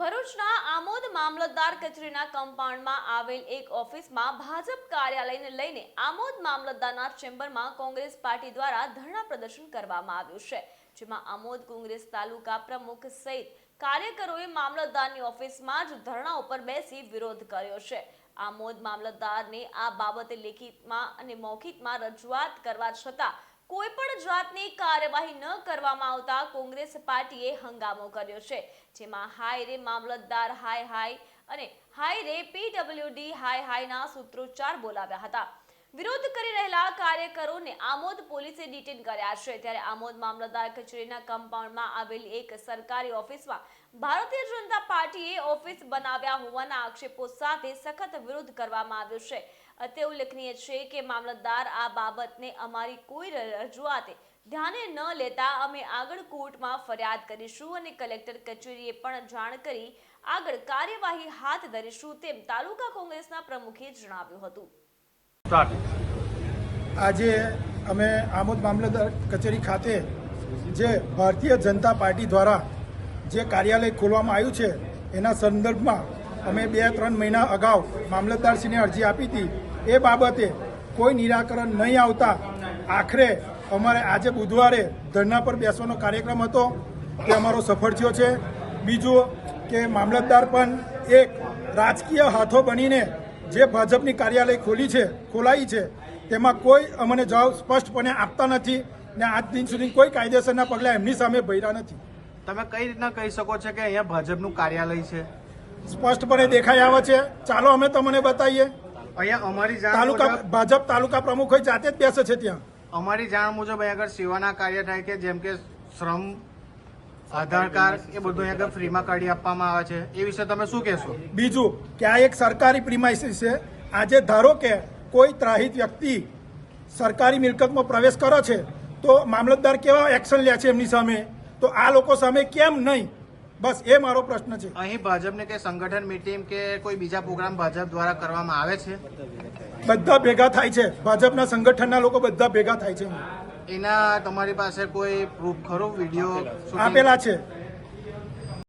ભરૂચના આમોદ મામલતદાર કચેરીના કમ્પાઉન્ડમાં આવેલ એક ઓફિસમાં ભાજપ કાર્યાલયને લઈને આમોદ મામલતદારના ચેમ્બરમાં કોંગ્રેસ પાર્ટી દ્વારા ધરણા પ્રદર્શન કરવામાં આવ્યું છે, જેમાં આમોદ કોંગ્રેસ તાલુકા પ્રમુખ સહિત કાર્યકરોએ મામલતદારની ઓફિસમાં જ ધરણા ઉપર બેસી વિરોધ કર્યો છે। આમોદ મામલતદારને આ બાબતે લેખિતમાં અને મૌખિકમાં રજૂઆત કરવા છતાં કોઈ પણ જાતની કાર્યવાહી ન કરવામાં આવતા કોંગ્રેસ પાર્ટીએ હંગામો કર્યો છે, જેમાં હાય રે મામલતદાર હાય હાય અને હાય રે પીડબ્લ્યુડી હાય હાયના સૂત્રોચ્ચાર બોલાવ્યા હતા। વિરોધ કરી રહેલા કાર્યકરોને આમોદ પોલીસે ડિટેન કર્યા છે। ત્યારે આમોદ મામલતદાર કચેરીના કમ્પાઉન્ડમાં આવેલી એક સરકારી ઓફિસમાં ભારતીય જનતા પાર્ટીએ ઓફિસ બનાવ્યા હોવાના આક્ષેપો સાથે સખત વિરોધ કરવામાં આવ્યો છે। અત્રે ઉલ્લેખનીય છે કે મામલતદાર આ બાબતને અમારી કોઈ રજૂઆતે ધ્યાને ન લેતા અમે આગળ કોર્ટમાં ફરિયાદ કરીશું અને કલેક્ટર કચેરીએ પણ જાણ કરી આગળ કાર્યવાહી હાથ ધરીશું, તેમ તાલુકા કોંગ્રેસના પ્રમુખે જણાવ્યું હતું। આજે અમે આમોદ મામલતદાર કચેરી ખાતે જે ભારતીય જનતા પાર્ટી દ્વારા જે કાર્યાલય ખોલવામાં આવ્યું છે એના સંદર્ભમાં અમે 2-3 મહિના અગાઉ મામલતદારશ્રીને અરજી આપી હતી। એ બાબતે કોઈ નિરાકરણ નહીં આવતા આખરે અમારે આજે બુધવારે ધરણા પર બેસવાનો કાર્યક્રમ હતો, તે અમારો સફળ થયો છે। બીજું કે મામલતદાર પણ એક રાજકીય હાથો બનીને જે ભાજપની કાર્યાલય ખોલાઈ છે તેમાં કોઈ અમને જવાબ સ્પષ્ટપણે આપતા નથી ને આજ દિન સુધી કોઈ કાયદેસરના પગલાં એમની સામે ભર્યા નથી। તમે કઈ રીતના કહી શકો છો કે અહીંયા ભાજપનું કાર્યાલય છે? સ્પષ્ટપણે દેખાઈ આવે છે, ચાલો અમે તમને બતાવીએ। અહીંયા અમારી તાલુકા ભાજપ તાલુકા પ્રમુખ હોય જાતે જ બેસે છે ત્યાં। અમારી જાણ મુજબ અહીંયા આગળ સેવાના કાર્ય થાય કે જેમ કે શ્રમ, આધાર કાર્ડ એ બધું અહીંયા આગળ ફ્રીમાં કાઢી આપવામાં આવે છે, એ વિશે તમે શું કહેશો? બીજું કે આ એક સરકારી પ્રિમાઇસીસ છે। આજે ધારો કે કોઈ ત્રાહિત વ્યક્તિ સરકારી મિલકતમાં પ્રવેશ કરે છે તો મામલતદાર કેવા એક્શન લે છે એમની સામે, તો આ લોકો સામે કેમ નહીં? બસ એ મારો પ્રશ્ન છે। અહીં ભાજપને કે સંગઠન મીટિંગ કે કોઈ બીજા પ્રોગ્રામ ભાજપ દ્વારા કરવામાં આવે છે? બધા ભેગા થાય છે, ભાજપના સંગઠનના લોકો બધા ભેગા થાય છે। એના તમારી પાસે કોઈ પ્રૂફ ખરો? વિડીયો આપેલા છે,